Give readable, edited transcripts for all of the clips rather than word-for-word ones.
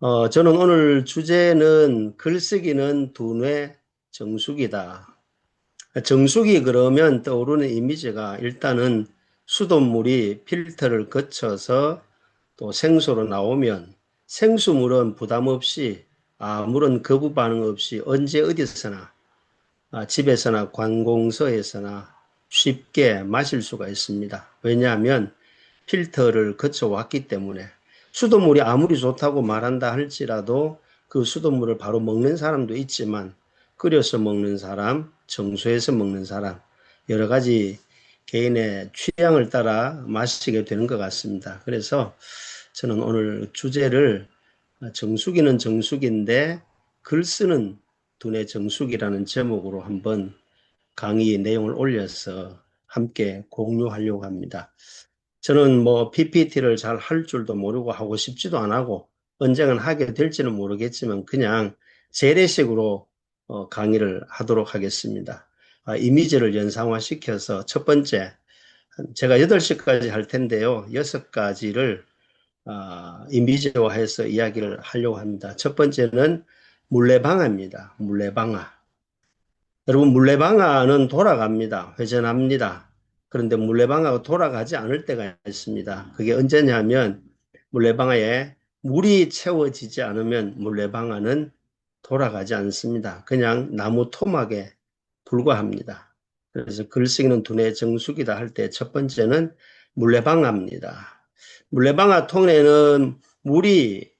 저는 오늘 주제는 글쓰기는 두뇌 정수기다. 정수기 그러면 떠오르는 이미지가 일단은 수돗물이 필터를 거쳐서 또 생수로 나오면 생수물은 부담 없이 아무런 거부 반응 없이 언제 어디서나 집에서나 관공서에서나 쉽게 마실 수가 있습니다. 왜냐하면 필터를 거쳐왔기 때문에 수돗물이 아무리 좋다고 말한다 할지라도 그 수돗물을 바로 먹는 사람도 있지만 끓여서 먹는 사람, 정수해서 먹는 사람 여러 가지 개인의 취향을 따라 마시게 되는 것 같습니다. 그래서 저는 오늘 주제를 정수기는 정수기인데 글 쓰는 두뇌 정수기라는 제목으로 한번 강의 내용을 올려서 함께 공유하려고 합니다. 저는 뭐 PPT를 잘 할 줄도 모르고 하고 싶지도 안 하고 언젠간 하게 될지는 모르겠지만 그냥 재래식으로 강의를 하도록 하겠습니다. 이미지를 연상화시켜서 첫 번째, 제가 8시까지 할 텐데요. 6가지를 이미지화해서 이야기를 하려고 합니다. 첫 번째는 물레방아입니다. 물레방아. 여러분, 물레방아는 돌아갑니다. 회전합니다. 그런데 물레방아가 돌아가지 않을 때가 있습니다. 그게 언제냐면 물레방아에 물이 채워지지 않으면 물레방아는 돌아가지 않습니다. 그냥 나무 토막에 불과합니다. 그래서 글쓰기는 두뇌 정수기다 할 때 첫 번째는 물레방아입니다. 물레방아 통에는 물이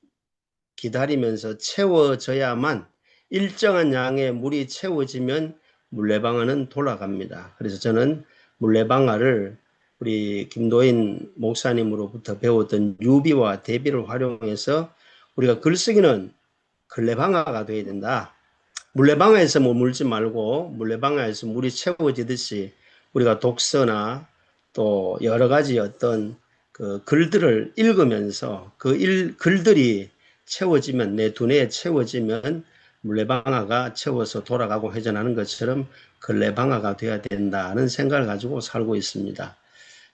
기다리면서 채워져야만 일정한 양의 물이 채워지면 물레방아는 돌아갑니다. 그래서 저는 물레방아를 우리 김도인 목사님으로부터 배웠던 유비와 대비를 활용해서 우리가 글쓰기는 걸레방아가 되어야 된다. 물레방아에서 뭐 물지 말고 물레방아에서 물이 채워지듯이 우리가 독서나 또 여러 가지 어떤 그 글들을 읽으면서 글들이 채워지면 내 두뇌에 채워지면 물레방아가 채워서 돌아가고 회전하는 것처럼 걸레방아가 되어야 된다는 생각을 가지고 살고 있습니다.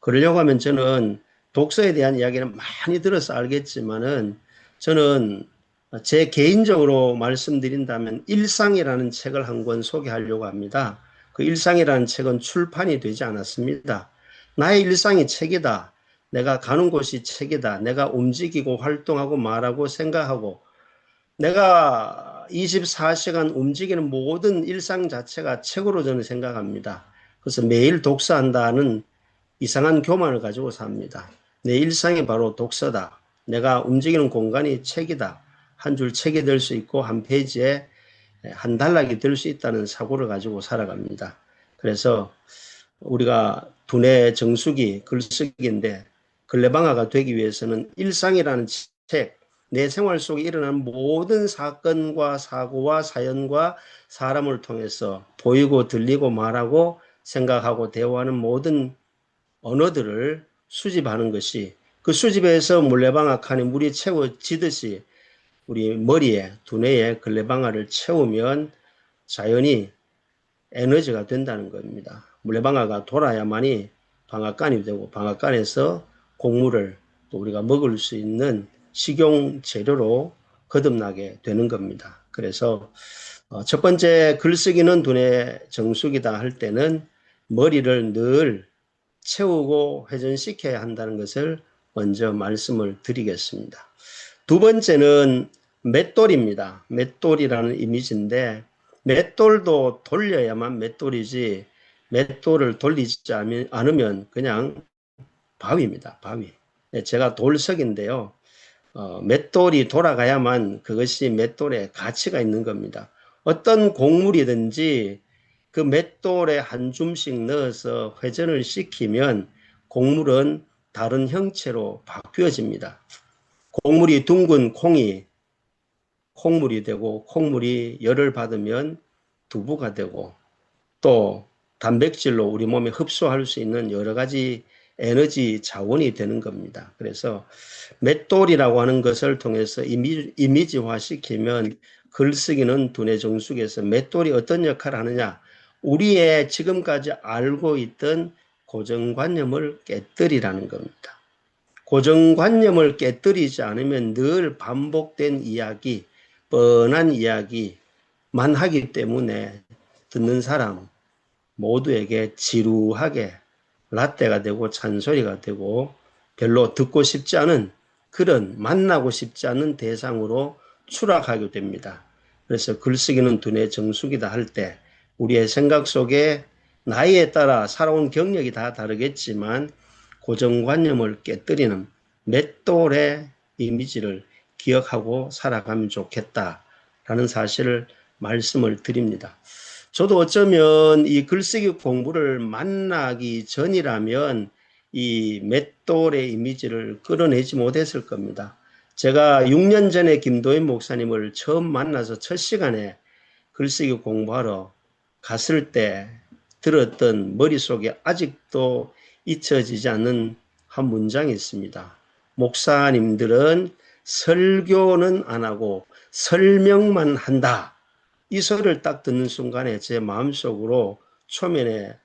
그러려고 하면 저는 독서에 대한 이야기는 많이 들어서 알겠지만은 저는 제 개인적으로 말씀드린다면 일상이라는 책을 한 권 소개하려고 합니다. 그 일상이라는 책은 출판이 되지 않았습니다. 나의 일상이 책이다. 내가 가는 곳이 책이다. 내가 움직이고 활동하고 말하고 생각하고 내가 24시간 움직이는 모든 일상 자체가 책으로 저는 생각합니다. 그래서 매일 독서한다는 이상한 교만을 가지고 삽니다. 내 일상이 바로 독서다. 내가 움직이는 공간이 책이다. 한 줄 책이 될 수 있고 한 페이지에 한 단락이 될 수 있다는 사고를 가지고 살아갑니다. 그래서 우리가 두뇌 정수기, 글쓰기인데 걸레방아가 되기 위해서는 일상이라는 책, 내 생활 속에 일어나는 모든 사건과 사고와 사연과 사람을 통해서 보이고 들리고 말하고 생각하고 대화하는 모든 언어들을 수집하는 것이 그 수집에서 물레방아 칸에 물이 채워지듯이 우리 머리에 두뇌에 걸레방아를 채우면 자연히 에너지가 된다는 겁니다. 물레방아가 돌아야만이 방앗간이 되고 방앗간에서 곡물을 또 우리가 먹을 수 있는 식용 재료로 거듭나게 되는 겁니다. 그래서 첫 번째 글쓰기는 두뇌 정수기다 할 때는 머리를 늘 채우고 회전시켜야 한다는 것을 먼저 말씀을 드리겠습니다. 두 번째는 맷돌입니다. 맷돌이라는 이미지인데 맷돌도 돌려야만 맷돌이지 맷돌을 돌리지 않으면 그냥 바위입니다. 바위. 제가 돌석인데요. 맷돌이 돌아가야만 그것이 맷돌에 가치가 있는 겁니다. 어떤 곡물이든지 그 맷돌에 한 줌씩 넣어서 회전을 시키면 곡물은 다른 형체로 바뀌어집니다. 곡물이 둥근 콩이 콩물이 되고 콩물이 열을 받으면 두부가 되고 또 단백질로 우리 몸에 흡수할 수 있는 여러 가지 에너지 자원이 되는 겁니다. 그래서 맷돌이라고 하는 것을 통해서 이미지화 시키면 글쓰기는 두뇌 정수기에서 맷돌이 어떤 역할을 하느냐 우리의 지금까지 알고 있던 고정관념을 깨뜨리라는 겁니다. 고정관념을 깨뜨리지 않으면 늘 반복된 이야기, 뻔한 이야기만 하기 때문에 듣는 사람 모두에게 지루하게 라떼가 되고 잔소리가 되고 별로 듣고 싶지 않은 그런 만나고 싶지 않은 대상으로 추락하게 됩니다. 그래서 글쓰기는 두뇌 정수기다 할 때 우리의 생각 속에 나이에 따라 살아온 경력이 다 다르겠지만 고정관념을 깨뜨리는 맷돌의 이미지를 기억하고 살아가면 좋겠다라는 사실을 말씀을 드립니다. 저도 어쩌면 이 글쓰기 공부를 만나기 전이라면 이 맷돌의 이미지를 끌어내지 못했을 겁니다. 제가 6년 전에 김도인 목사님을 처음 만나서 첫 시간에 글쓰기 공부하러 갔을 때 들었던 머릿속에 아직도 잊혀지지 않는 한 문장이 있습니다. 목사님들은 설교는 안 하고 설명만 한다. 이 소리를 딱 듣는 순간에 제 마음속으로 초면에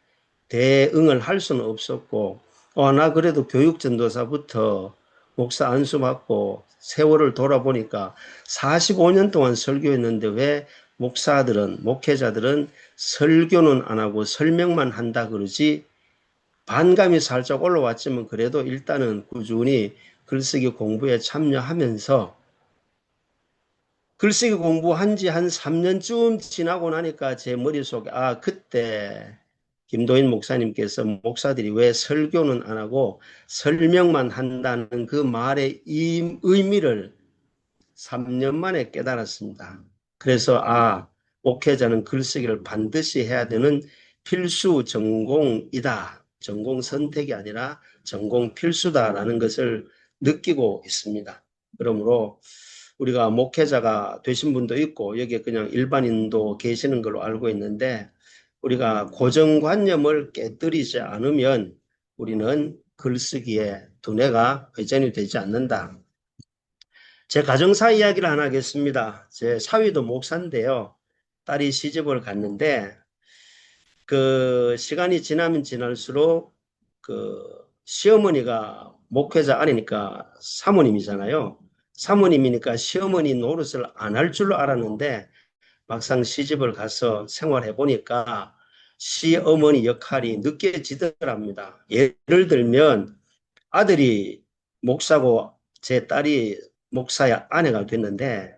대응을 할 수는 없었고 나 그래도 교육전도사부터 목사 안수받고 세월을 돌아보니까 45년 동안 설교했는데 왜 목사들은 목회자들은 설교는 안 하고 설명만 한다 그러지? 반감이 살짝 올라왔지만 그래도 일단은 꾸준히 글쓰기 공부에 참여하면서 글쓰기 공부한 지 한 3년쯤 지나고 나니까 제 머릿속에 그때 김도인 목사님께서 목사들이 왜 설교는 안 하고 설명만 한다는 그 말의 의미를 3년 만에 깨달았습니다. 그래서 목회자는 글쓰기를 반드시 해야 되는 필수 전공이다. 전공 선택이 아니라 전공 필수다라는 것을 느끼고 있습니다. 그러므로 우리가 목회자가 되신 분도 있고 여기에 그냥 일반인도 계시는 걸로 알고 있는데 우리가 고정관념을 깨뜨리지 않으면 우리는 글쓰기에 두뇌가 회전이 되지 않는다. 제 가정사 이야기를 하나 하겠습니다. 제 사위도 목사인데요. 딸이 시집을 갔는데 그 시간이 지나면 지날수록 그 시어머니가 목회자 아니니까 사모님이잖아요. 사모님이니까 시어머니 노릇을 안 할 줄로 알았는데 막상 시집을 가서 생활해 보니까 시어머니 역할이 느껴지더랍니다. 예를 들면 아들이 목사고 제 딸이 목사의 아내가 됐는데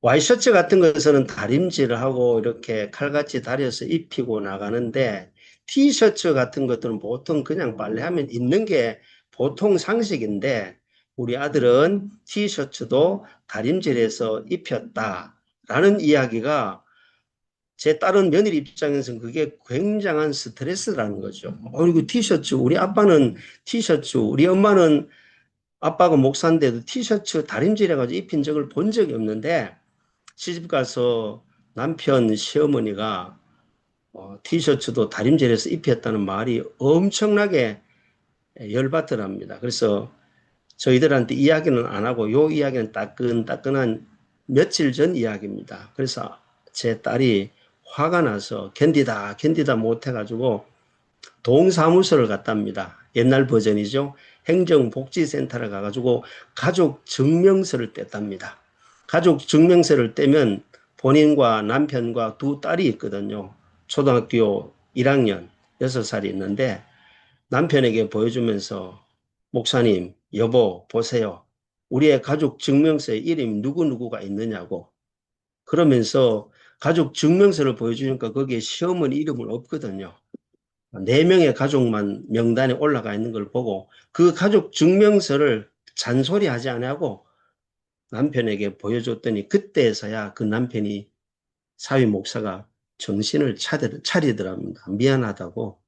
와이셔츠 같은 것은 다림질을 하고 이렇게 칼같이 다려서 입히고 나가는데 티셔츠 같은 것들은 보통 그냥 빨래하면 입는 게 보통 상식인데 우리 아들은 티셔츠도 다림질해서 입혔다라는 이야기가 제 딸은 며느리 입장에서는 그게 굉장한 스트레스라는 거죠. 이거 티셔츠, 우리 아빠는 티셔츠, 우리 엄마는 아빠가 목사인데도 티셔츠 다림질해가지고 입힌 적을 본 적이 없는데 시집 가서 남편 시어머니가 티셔츠도 다림질해서 입혔다는 말이 엄청나게 열받더랍니다. 그래서 저희들한테 이야기는 안 하고 요 이야기는 따끈따끈한 며칠 전 이야기입니다. 그래서 제 딸이 화가 나서 견디다 못해가지고 동사무소를 갔답니다. 옛날 버전이죠. 행정복지센터를 가가지고 가족 증명서를 뗐답니다. 가족 증명서를 떼면 본인과 남편과 두 딸이 있거든요. 초등학교 1학년 6살이 있는데 남편에게 보여주면서 목사님, 여보 보세요. 우리의 가족 증명서에 이름이 누구누구가 있느냐고. 그러면서 가족 증명서를 보여주니까 거기에 시어머니 이름은 없거든요. 4명의 가족만 명단에 올라가 있는 걸 보고 그 가족 증명서를 잔소리하지 않냐고 남편에게 보여줬더니 그때서야 그 남편이 사위 목사가 정신을 차리더랍니다. 미안하다고.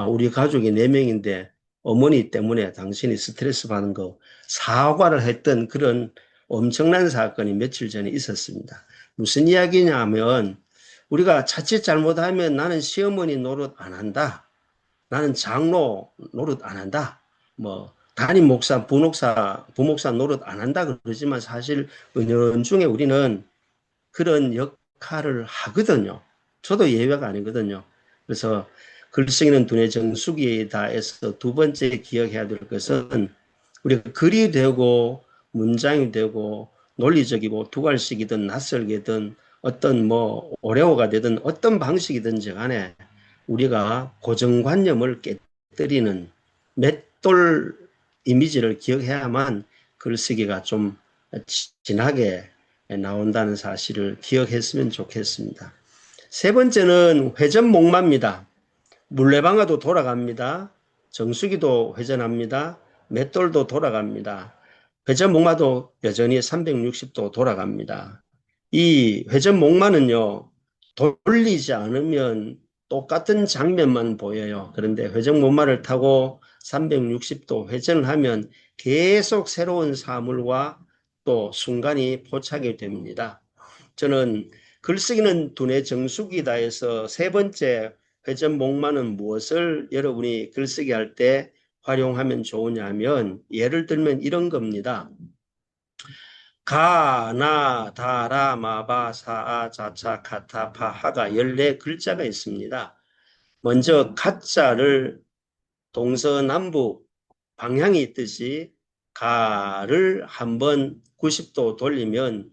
우리 가족이 4명인데 어머니 때문에 당신이 스트레스 받는 거 사과를 했던 그런 엄청난 사건이 며칠 전에 있었습니다. 무슨 이야기냐면 우리가 자칫 잘못하면 나는 시어머니 노릇 안 한다. 나는 장로 노릇 안 한다. 담임 목사, 부목사 노릇 안 한다 그러지만 사실 은연중에 우리는 그런 역할을 하거든요. 저도 예외가 아니거든요. 그래서 글쓰기는 두뇌 정수기다 해서 두 번째 기억해야 될 것은 우리가 글이 되고 문장이 되고 논리적이고 두괄식이든 낯설게든 어떤 뭐 오레오가 되든 어떤 방식이든지 간에 우리가 고정관념을 깨뜨리는 맷돌 이미지를 기억해야만 글쓰기가 좀 진하게 나온다는 사실을 기억했으면 좋겠습니다. 세 번째는 회전목마입니다. 물레방아도 돌아갑니다. 정수기도 회전합니다. 맷돌도 돌아갑니다. 회전목마도 여전히 360도 돌아갑니다. 이 회전목마는요, 돌리지 않으면 똑같은 장면만 보여요. 그런데 회전목마를 타고 360도 회전을 하면 계속 새로운 사물과 또 순간이 포착이 됩니다. 저는 글쓰기는 두뇌 정수기다 해서 세 번째 회전목마는 무엇을 여러분이 글쓰기 할 때 활용하면 좋으냐면 예를 들면 이런 겁니다. 가, 나, 다, 라, 마, 바, 사, 아, 자, 차, 가, 타, 파, 하가 14글자가 있습니다. 먼저 가자를 동서남북 방향이 있듯이 가를 한번 90도 돌리면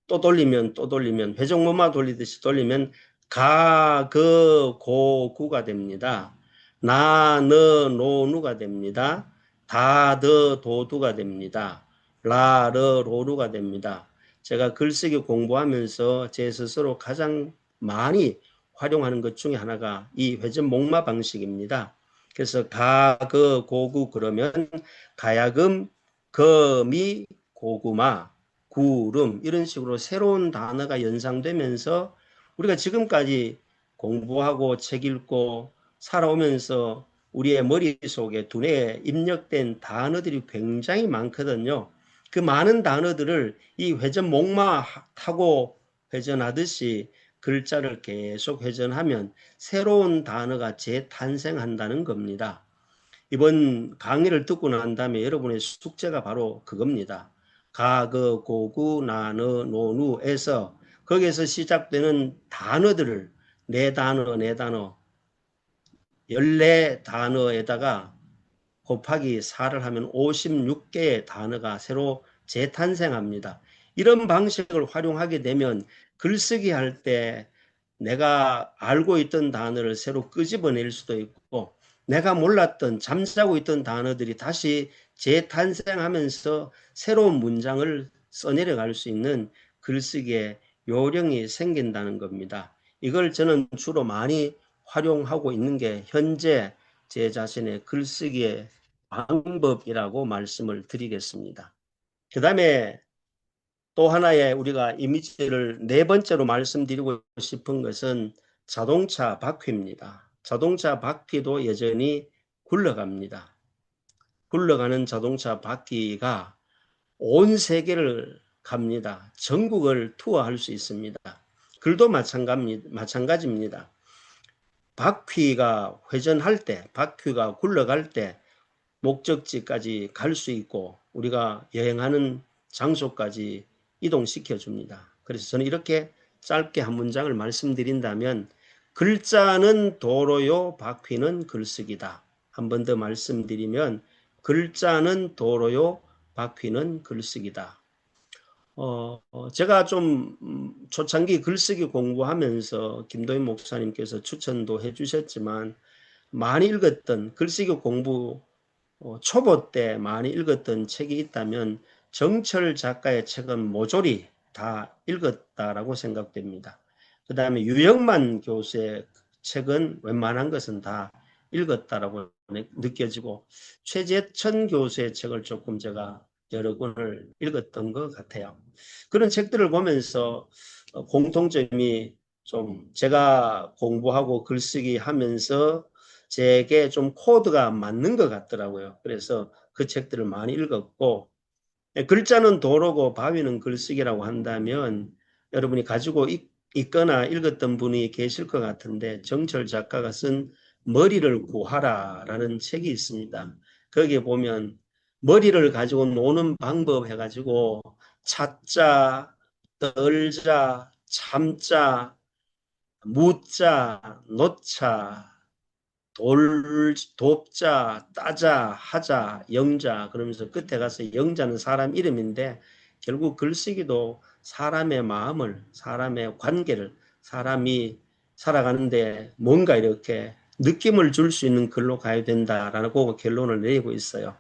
또 돌리면 또 돌리면 회전목마 돌리듯이 돌리면 가, 그, 고, 구가 됩니다. 나, 너, 노, 누가 됩니다. 다, 더, 도, 두가 됩니다. 라, 러, 로루가 됩니다. 제가 글쓰기 공부하면서 제 스스로 가장 많이 활용하는 것 중에 하나가 이 회전목마 방식입니다. 그래서 가, 그, 고구 그러면 가야금, 거미, 고구마, 구름 이런 식으로 새로운 단어가 연상되면서 우리가 지금까지 공부하고 책 읽고 살아오면서 우리의 머릿속에 두뇌에 입력된 단어들이 굉장히 많거든요. 그 많은 단어들을 이 회전목마 타고 회전하듯이 글자를 계속 회전하면 새로운 단어가 재탄생한다는 겁니다. 이번 강의를 듣고 난 다음에 여러분의 숙제가 바로 그겁니다. 가, 그, 고, 구, 나, 너, 노, 누에서 거기에서 시작되는 단어들을 네 단어, 네 단어, 14단어에다가 곱하기 4를 하면 56개의 단어가 새로 재탄생합니다. 이런 방식을 활용하게 되면 글쓰기 할 때 내가 알고 있던 단어를 새로 끄집어낼 수도 있고 내가 몰랐던 잠자고 있던 단어들이 다시 재탄생하면서 새로운 문장을 써내려갈 수 있는 글쓰기의 요령이 생긴다는 겁니다. 이걸 저는 주로 많이 활용하고 있는 게 현재 제 자신의 글쓰기의 방법이라고 말씀을 드리겠습니다. 그 다음에 또 하나의 우리가 이미지를 네 번째로 말씀드리고 싶은 것은 자동차 바퀴입니다. 자동차 바퀴도 여전히 굴러갑니다. 굴러가는 자동차 바퀴가 온 세계를 갑니다. 전국을 투어할 수 있습니다. 글도 마찬가지입니다. 바퀴가 회전할 때, 바퀴가 굴러갈 때 목적지까지 갈 수 있고 우리가 여행하는 장소까지 이동시켜 줍니다. 그래서 저는 이렇게 짧게 한 문장을 말씀드린다면 글자는 도로요, 바퀴는 글쓰기다. 한 번 더 말씀드리면 글자는 도로요, 바퀴는 글쓰기다. 제가 좀 초창기 글쓰기 공부하면서 김도인 목사님께서 추천도 해주셨지만 많이 읽었던 글쓰기 공부 초보 때 많이 읽었던 책이 있다면 정철 작가의 책은 모조리 다 읽었다라고 생각됩니다. 그 다음에 유영만 교수의 책은 웬만한 것은 다 읽었다라고 느껴지고 최재천 교수의 책을 조금 제가 여러 권을 읽었던 것 같아요. 그런 책들을 보면서 공통점이 좀 제가 공부하고 글쓰기 하면서 제게 좀 코드가 맞는 것 같더라고요. 그래서 그 책들을 많이 읽었고 글자는 도로고 바위는 글쓰기라고 한다면 여러분이 가지고 있거나 읽었던 분이 계실 것 같은데 정철 작가가 쓴 머리를 구하라 라는 책이 있습니다. 거기에 보면 머리를 가지고 노는 방법 해가지고 찾자, 떨자, 참자, 묻자, 놓자, 돕자, 따자, 하자, 영자 그러면서 끝에 가서 영자는 사람 이름인데 결국 글쓰기도 사람의 마음을, 사람의 관계를, 사람이 살아가는데 뭔가 이렇게 느낌을 줄 수 있는 글로 가야 된다라고 결론을 내리고 있어요.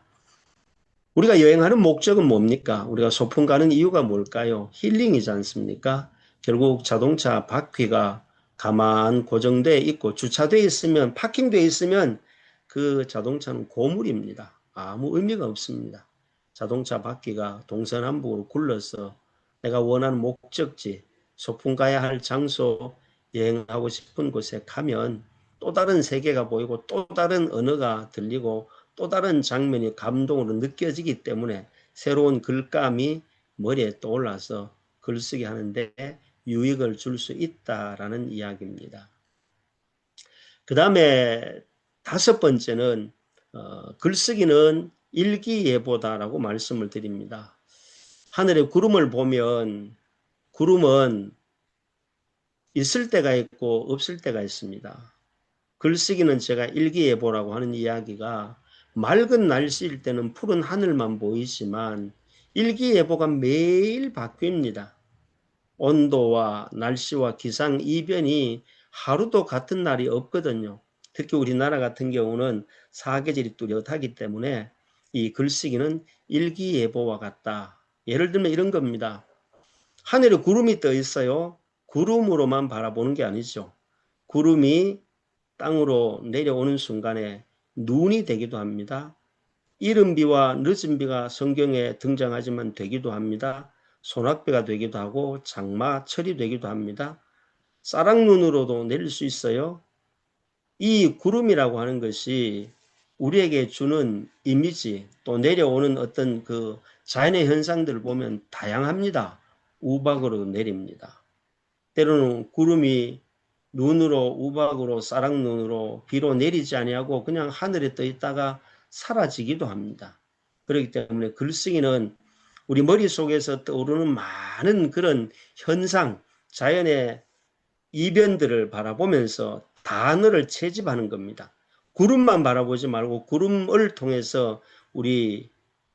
우리가 여행하는 목적은 뭡니까? 우리가 소풍 가는 이유가 뭘까요? 힐링이지 않습니까? 결국 자동차 바퀴가 가만 고정되어 있고 주차되어 있으면 파킹되어 있으면 그 자동차는 고물입니다. 아무 의미가 없습니다. 자동차 바퀴가 동서남북으로 굴러서 내가 원하는 목적지, 소풍 가야 할 장소, 여행하고 싶은 곳에 가면 또 다른 세계가 보이고 또 다른 언어가 들리고 또 다른 장면이 감동으로 느껴지기 때문에 새로운 글감이 머리에 떠올라서 글쓰기 하는데 유익을 줄 수 있다라는 이야기입니다. 그 다음에 다섯 번째는 글쓰기는 일기예보다라고 말씀을 드립니다. 하늘에 구름을 보면 구름은 있을 때가 있고 없을 때가 있습니다. 글쓰기는 제가 일기예보라고 하는 이야기가 맑은 날씨일 때는 푸른 하늘만 보이지만 일기예보가 매일 바뀝니다. 온도와 날씨와 기상 이변이 하루도 같은 날이 없거든요. 특히 우리나라 같은 경우는 사계절이 뚜렷하기 때문에 이 글쓰기는 일기예보와 같다. 예를 들면 이런 겁니다. 하늘에 구름이 떠 있어요. 구름으로만 바라보는 게 아니죠. 구름이 땅으로 내려오는 순간에 눈이 되기도 합니다. 이른 비와 늦은 비가 성경에 등장하지만 되기도 합니다. 소낙비가 되기도 하고 장마, 철이 되기도 합니다. 쌀락눈으로도 내릴 수 있어요. 이 구름이라고 하는 것이 우리에게 주는 이미지 또 내려오는 어떤 그 자연의 현상들을 보면 다양합니다. 우박으로 내립니다. 때로는 구름이 눈으로 우박으로 쌀락눈으로 비로 내리지 아니하고 그냥 하늘에 떠 있다가 사라지기도 합니다. 그렇기 때문에 글쓰기는 우리 머릿속에서 떠오르는 많은 그런 현상, 자연의 이변들을 바라보면서 단어를 채집하는 겁니다. 구름만 바라보지 말고 구름을 통해서 우리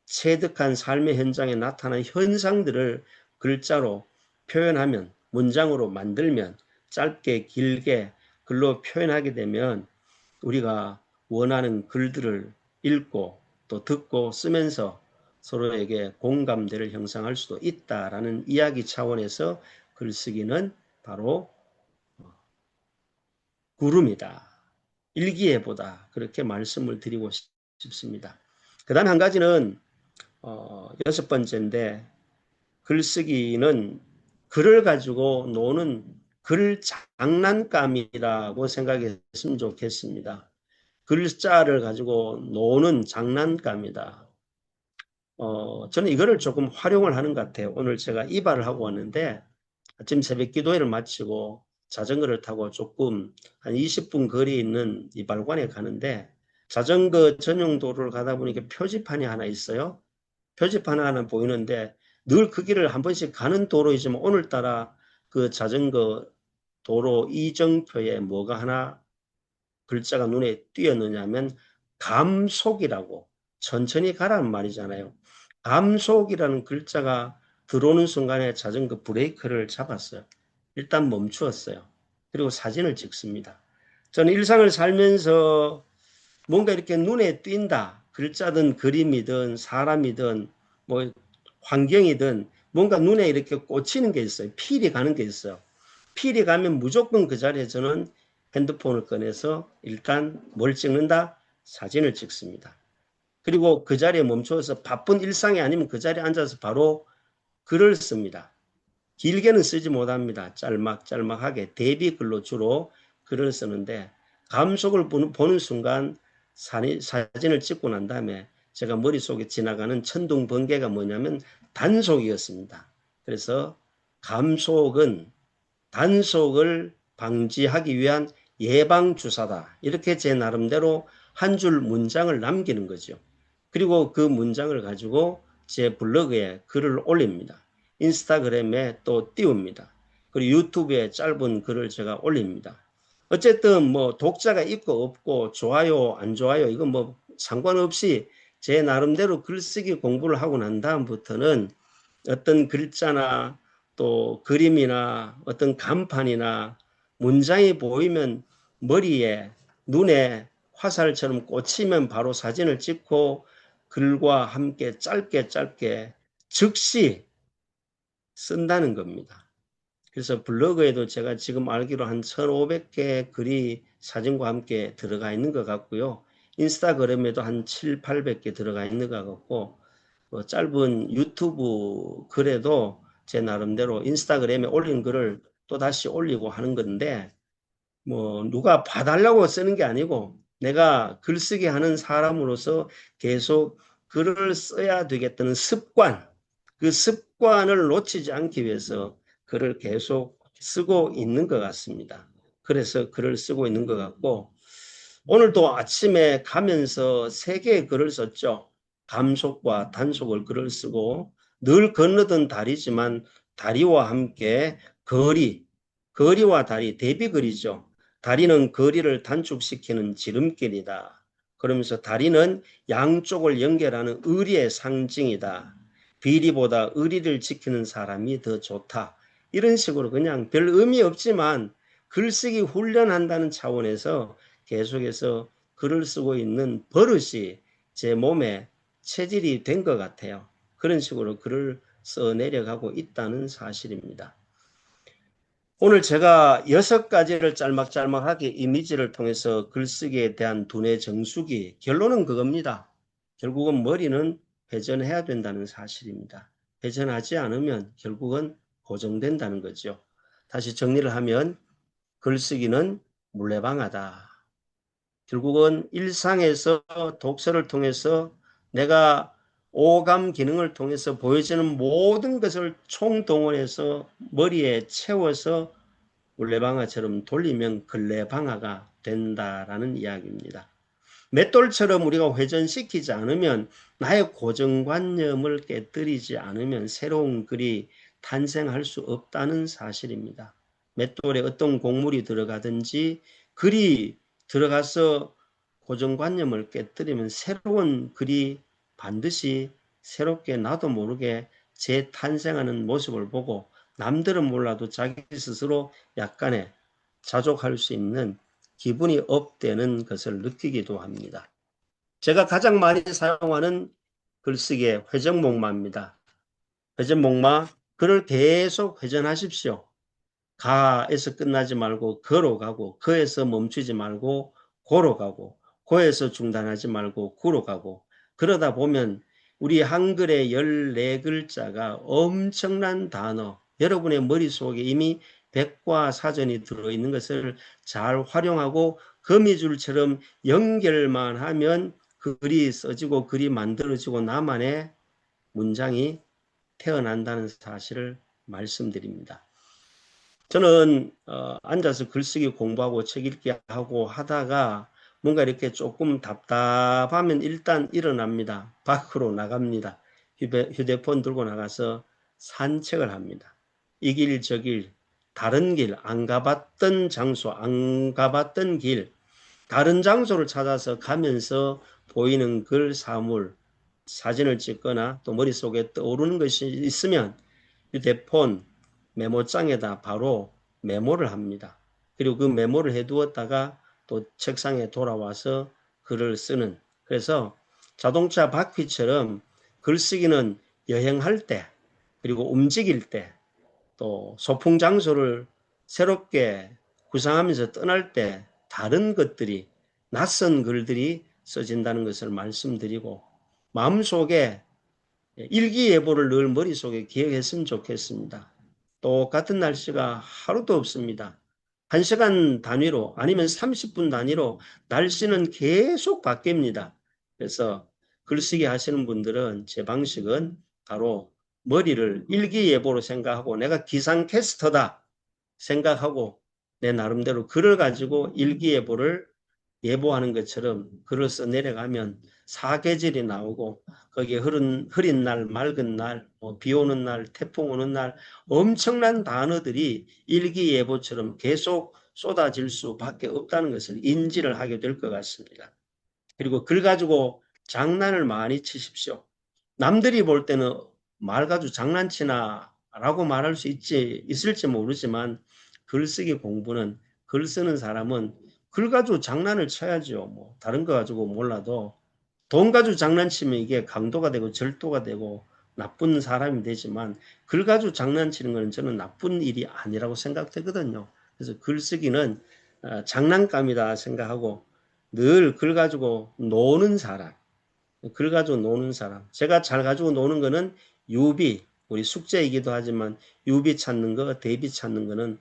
체득한 삶의 현장에 나타난 현상들을 글자로 표현하면 문장으로 만들면 짧게 길게 글로 표현하게 되면 우리가 원하는 글들을 읽고 또 듣고 쓰면서 서로에게 공감대를 형성할 수도 있다라는 이야기 차원에서 글쓰기는 바로 구름이다. 일기예보다. 그렇게 말씀을 드리고 싶습니다. 그 다음에 한 가지는 여섯 번째인데 글쓰기는 글을 가지고 노는 글 장난감이라고 생각했으면 좋겠습니다. 글자를 가지고 노는 장난감이다. 저는 이거를 조금 활용을 하는 것 같아요. 오늘 제가 이발을 하고 왔는데 아침 새벽 기도회를 마치고 자전거를 타고 조금 한 20분 거리에 있는 이발관에 가는데 자전거 전용 도로를 가다 보니까 표지판이 하나 있어요. 표지판 하나 보이는데 늘 그 길을 한 번씩 가는 도로이지만 오늘따라 그 자전거 도로 이정표에 뭐가 하나 글자가 눈에 띄었느냐면 감속이라고 천천히 가라는 말이잖아요. 감속이라는 글자가 들어오는 순간에 자전거 브레이크를 잡았어요. 일단 멈추었어요. 그리고 사진을 찍습니다. 저는 일상을 살면서 뭔가 이렇게 눈에 띈다. 글자든 그림이든 사람이든 뭐 환경이든 뭔가 눈에 이렇게 꽂히는 게 있어요. 필이 가는 게 있어요. 필이 가면 무조건 그 자리에 저는 핸드폰을 꺼내서 일단 뭘 찍는다? 사진을 찍습니다. 그리고 그 자리에 멈춰서 바쁜 일상이 아니면 그 자리에 앉아서 바로 글을 씁니다. 길게는 쓰지 못합니다. 짤막짤막하게 대비글로 주로 글을 쓰는데 감속을 보는 순간 사진을 찍고 난 다음에 제가 머릿속에 지나가는 천둥 번개가 뭐냐면 단속이었습니다. 그래서 감속은 단속을 방지하기 위한 예방주사다. 이렇게 제 나름대로 한 줄 문장을 남기는 거죠. 그리고 그 문장을 가지고 제 블로그에 글을 올립니다. 인스타그램에 또 띄웁니다. 그리고 유튜브에 짧은 글을 제가 올립니다. 어쨌든 뭐 독자가 있고 없고 좋아요 안 좋아요 이건 뭐 상관없이 제 나름대로 글쓰기 공부를 하고 난 다음부터는 어떤 글자나 또 그림이나 어떤 간판이나 문장이 보이면 머리에 눈에 화살처럼 꽂히면 바로 사진을 찍고 글과 함께 짧게 짧게 즉시 쓴다는 겁니다. 그래서 블로그에도 제가 지금 알기로 한 1,500개 글이 사진과 함께 들어가 있는 것 같고요. 인스타그램에도 한 7, 800개 들어가 있는 것 같고 짧은 유튜브 글에도 제 나름대로 인스타그램에 올린 글을 또 다시 올리고 하는 건데 뭐 누가 봐달라고 쓰는 게 아니고 내가 글쓰기 하는 사람으로서 계속 글을 써야 되겠다는 습관, 그 습관을 놓치지 않기 위해서 글을 계속 쓰고 있는 것 같습니다. 그래서 글을 쓰고 있는 것 같고 오늘도 아침에 가면서 3개의 글을 썼죠. 감속과 단속을 글을 쓰고 늘 건너던 다리지만 다리와 함께 거리와 다리, 대비거리죠. 다리는 거리를 단축시키는 지름길이다. 그러면서 다리는 양쪽을 연결하는 의리의 상징이다. 비리보다 의리를 지키는 사람이 더 좋다. 이런 식으로 그냥 별 의미 없지만 글쓰기 훈련한다는 차원에서 계속해서 글을 쓰고 있는 버릇이 제 몸에 체질이 된 것 같아요. 그런 식으로 글을 써내려가고 있다는 사실입니다. 오늘 제가 6가지를 짤막짤막하게 이미지를 통해서 글쓰기에 대한 두뇌 정수기, 결론은 그겁니다. 결국은 머리는 회전해야 된다는 사실입니다. 회전하지 않으면 결국은 고정된다는 거죠. 다시 정리를 하면 글쓰기는 물레방아다. 결국은 일상에서 독서를 통해서 내가 오감 기능을 통해서 보여지는 모든 것을 총동원해서 머리에 채워서 물레방아처럼 돌리면 근래방아가 된다라는 이야기입니다. 맷돌처럼 우리가 회전시키지 않으면 나의 고정관념을 깨뜨리지 않으면 새로운 글이 탄생할 수 없다는 사실입니다. 맷돌에 어떤 곡물이 들어가든지 글이 들어가서 고정관념을 깨뜨리면 새로운 글이 반드시 새롭게 나도 모르게 재탄생하는 모습을 보고 남들은 몰라도 자기 스스로 약간의 자족할 수 있는 기분이 업되는 것을 느끼기도 합니다. 제가 가장 많이 사용하는 글쓰기의 회전목마입니다. 회전목마, 글을 계속 회전하십시오. 가에서 끝나지 말고 거로 가고 거에서 멈추지 말고 고로 가고 고에서 중단하지 말고 구로 가고 그러다 보면 우리 한글의 14글자가 엄청난 단어 여러분의 머릿속에 이미 백과사전이 들어있는 것을 잘 활용하고 거미줄처럼 연결만 하면 글이 써지고 글이 만들어지고 나만의 문장이 태어난다는 사실을 말씀드립니다. 저는 앉아서 글쓰기 공부하고 책 읽기 하고 하다가 뭔가 이렇게 조금 답답하면 일단 일어납니다. 밖으로 나갑니다. 휴대폰 들고 나가서 산책을 합니다. 이 길, 저 길, 다른 길, 안 가봤던 장소, 안 가봤던 길, 다른 장소를 찾아서 가면서 보이는 글, 사물, 사진을 찍거나 또 머릿속에 떠오르는 것이 있으면 휴대폰 메모장에다 바로 메모를 합니다. 그리고 그 메모를 해두었다가 또 책상에 돌아와서 글을 쓰는 그래서 자동차 바퀴처럼 글쓰기는 여행할 때 그리고 움직일 때 또 소풍 장소를 새롭게 구상하면서 떠날 때 다른 것들이 낯선 글들이 써진다는 것을 말씀드리고 마음속에 일기예보를 늘 머릿속에 기억했으면 좋겠습니다. 똑같은 날씨가 하루도 없습니다. 1시간 단위로 아니면 30분 단위로 날씨는 계속 바뀝니다. 그래서 글쓰기 하시는 분들은 제 방식은 바로 머리를 일기예보로 생각하고 내가 기상캐스터다 생각하고 내 나름대로 글을 가지고 일기예보를 예보하는 것처럼 글을 써 내려가면 사계절이 나오고 거기에 흐린 날, 맑은 날, 비 오는 날, 태풍 오는 날 엄청난 단어들이 일기예보처럼 계속 쏟아질 수밖에 없다는 것을 인지를 하게 될 것 같습니다. 그리고 글 가지고 장난을 많이 치십시오. 남들이 볼 때는 말 가지고 장난치나 라고 말할 수 있을지 모르지만 글쓰기 공부는 글 쓰는 사람은 글 가지고 장난을 쳐야죠. 뭐 다른 거 가지고 몰라도 돈 가지고 장난치면 이게 강도가 되고 절도가 되고 나쁜 사람이 되지만 글 가지고 장난치는 것은 저는 나쁜 일이 아니라고 생각되거든요. 그래서 글쓰기는 장난감이다 생각하고 늘 글 가지고 노는 사람, 글 가지고 노는 사람. 제가 잘 가지고 노는 거는 유비, 우리 숙제이기도 하지만 유비 찾는 거, 대비 찾는 거는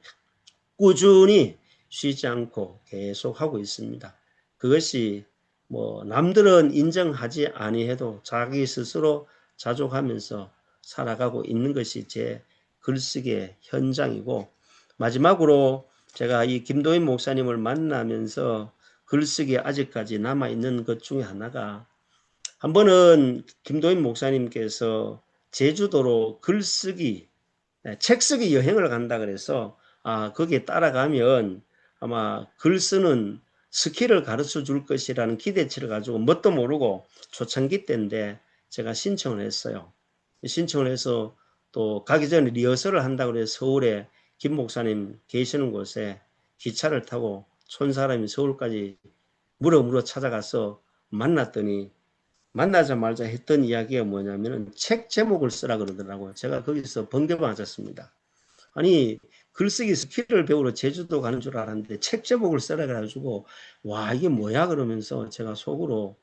꾸준히 쉬지 않고 계속 하고 있습니다. 그것이 뭐 남들은 인정하지 아니해도 자기 스스로 자족하면서 살아가고 있는 것이 제 글쓰기의 현장이고, 마지막으로 제가 이 김도인 목사님을 만나면서 글쓰기에 아직까지 남아있는 것 중에 하나가, 한 번은 김도인 목사님께서 제주도로 글쓰기, 책쓰기 여행을 간다 그래서 거기에 따라가면 아마 글 쓰는 스킬을 가르쳐 줄 것이라는 기대치를 가지고 뭣도 모르고 초창기 때인데 제가 신청을 했어요. 신청을 해서 또 가기 전에 리허설을 한다고 해서 서울에 김 목사님 계시는 곳에 기차를 타고 촌 사람이 서울까지 물어 찾아가서 만났더니, 만나자마자 했던 이야기가 뭐냐면은 책 제목을 쓰라 그러더라고요. 제가 거기서 번개 맞았습니다. 아니, 글쓰기 스킬을 배우러 제주도 가는 줄 알았는데 책 제목을 쓰라 그래가지고 와, 이게 뭐야 그러면서 제가 속으로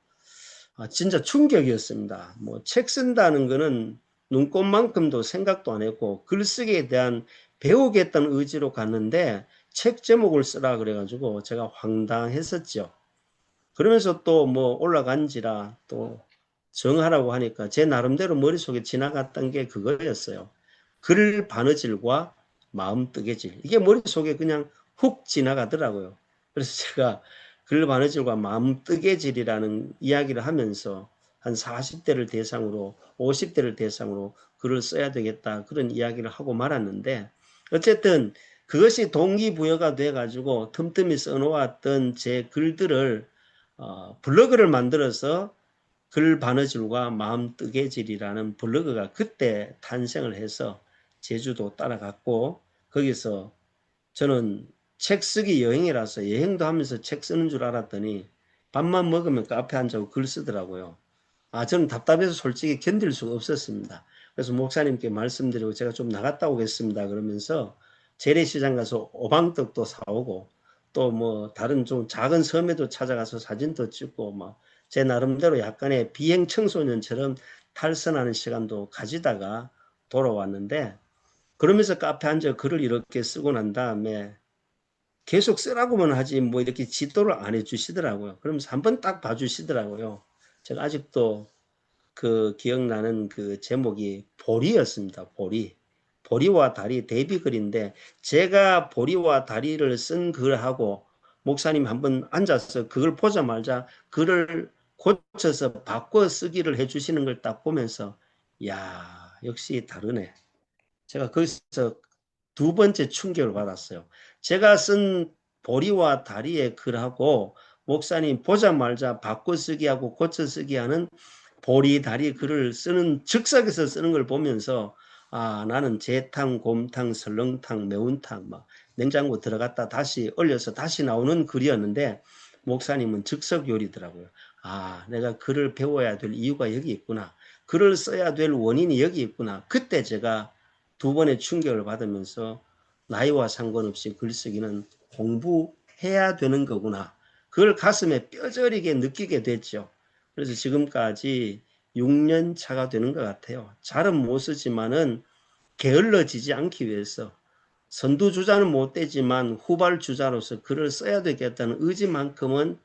진짜 충격이었습니다. 뭐 책 쓴다는 거는 눈꽃만큼도 생각도 안 했고 글쓰기에 대한 배우겠다는 의지로 갔는데 책 제목을 쓰라 그래가지고 제가 황당했었죠. 그러면서 또 뭐 올라간지라 또 정하라고 하니까 제 나름대로 머릿속에 지나갔던 게 그거였어요. 글 바느질과 마음 뜨개질. 이게 머릿속에 그냥 훅 지나가더라고요. 그래서 제가 글 바느질과 마음 뜨개질이라는 이야기를 하면서 한 40대를 대상으로 50대를 대상으로 글을 써야 되겠다 그런 이야기를 하고 말았는데, 어쨌든 그것이 동기부여가 돼가지고 틈틈이 써놓았던 제 글들을 블로그를 만들어서 글 바느질과 마음 뜨개질이라는 블로그가 그때 탄생을 해서 제주도 따라갔고, 거기서 저는 책 쓰기 여행이라서 여행도 하면서 책 쓰는 줄 알았더니 밥만 먹으면 카페 앉아서 글 쓰더라고요. 저는 답답해서 솔직히 견딜 수가 없었습니다. 그래서 목사님께 말씀드리고 제가 좀 나갔다 오겠습니다 그러면서 재래시장 가서 오방떡도 사오고 또 뭐 다른 좀 작은 섬에도 찾아가서 사진도 찍고 막 제 나름대로 약간의 비행 청소년처럼 탈선하는 시간도 가지다가 돌아왔는데, 그러면서 카페 앉아 글을 이렇게 쓰고 난 다음에 계속 쓰라고만 하지 뭐 이렇게 지도를 안 해주시더라고요. 그러면서 한번 딱 봐주시더라고요. 제가 아직도 그 기억나는 그 제목이 보리였습니다. 보리. 보리와 다리 대비글인데 제가 보리와 다리를 쓴 글하고 목사님 한번 앉아서 그걸 보자마자 글을 고쳐서 바꿔 쓰기를 해주시는 걸 딱 보면서 야, 역시 다르네. 제가 거기서 두 번째 충격을 받았어요. 제가 쓴 보리와 다리의 글하고 목사님 보자마자 바꿔 쓰기하고 고쳐 쓰기하는 보리 다리 글을 쓰는 즉석에서 쓰는 걸 보면서 나는 재탕, 곰탕, 설렁탕, 매운탕 막 냉장고 들어갔다 다시 얼려서 다시 나오는 글이었는데 목사님은 즉석 요리더라고요. 내가 글을 배워야 될 이유가 여기 있구나. 글을 써야 될 원인이 여기 있구나. 그때 제가 두 번의 충격을 받으면서 나이와 상관없이 글쓰기는 공부해야 되는 거구나. 그걸 가슴에 뼈저리게 느끼게 됐죠. 그래서 지금까지 6년 차가 되는 것 같아요. 잘은 못 쓰지만은 게을러지지 않기 위해서 선두주자는 못 되지만 후발주자로서 글을 써야 되겠다는 의지만큼은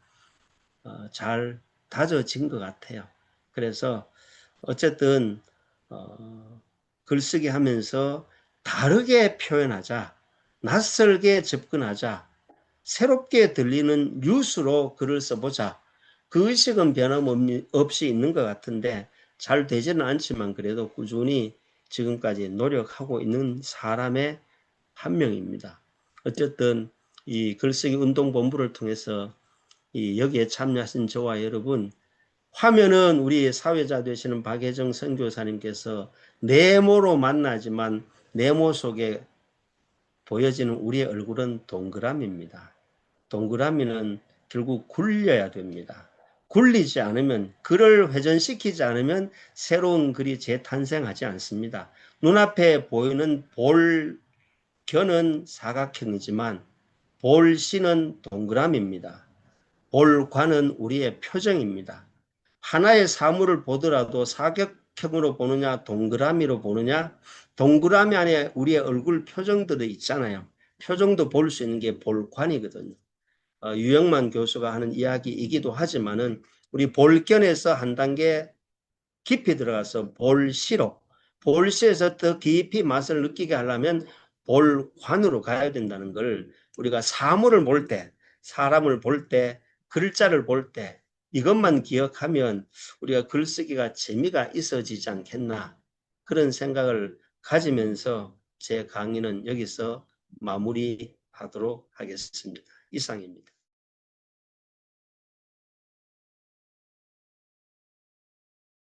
잘 다져진 것 같아요. 그래서 어쨌든 글쓰기 하면서 다르게 표현하자, 낯설게 접근하자, 새롭게 들리는 뉴스로 글을 써보자. 그 의식은 변함없이 있는 것 같은데 잘 되지는 않지만 그래도 꾸준히 지금까지 노력하고 있는 사람의 한 명입니다. 어쨌든 이 글쓰기 운동본부를 통해서 여기에 참여하신 저와 여러분, 화면은 우리 사회자 되시는 박혜정 선교사님께서 네모로 만나지만 네모 속에 보여지는 우리의 얼굴은 동그라미입니다. 동그라미는 결국 굴려야 됩니다. 굴리지 않으면, 글을 회전시키지 않으면 새로운 글이 재탄생하지 않습니다. 눈앞에 보이는 볼견은 사각형이지만 볼씨는 동그라미입니다. 볼관은 우리의 표정입니다. 하나의 사물을 보더라도 사각형으로 보느냐 동그라미로 보느냐, 동그라미 안에 우리의 얼굴 표정들이 있잖아요. 표정도 볼 수 있는 게 볼관이거든요. 유영만 교수가 하는 이야기이기도 하지만은 우리 볼견에서 한 단계 깊이 들어가서 볼시로, 볼시에서 더 깊이 맛을 느끼게 하려면 볼관으로 가야 된다는 걸 우리가 사물을 볼 때, 사람을 볼 때, 글자를 볼 때 이것만 기억하면 우리가 글쓰기가 재미가 있어지지 않겠나, 그런 생각을 가지면서 제 강의는 여기서 마무리하도록 하겠습니다. 이상입니다.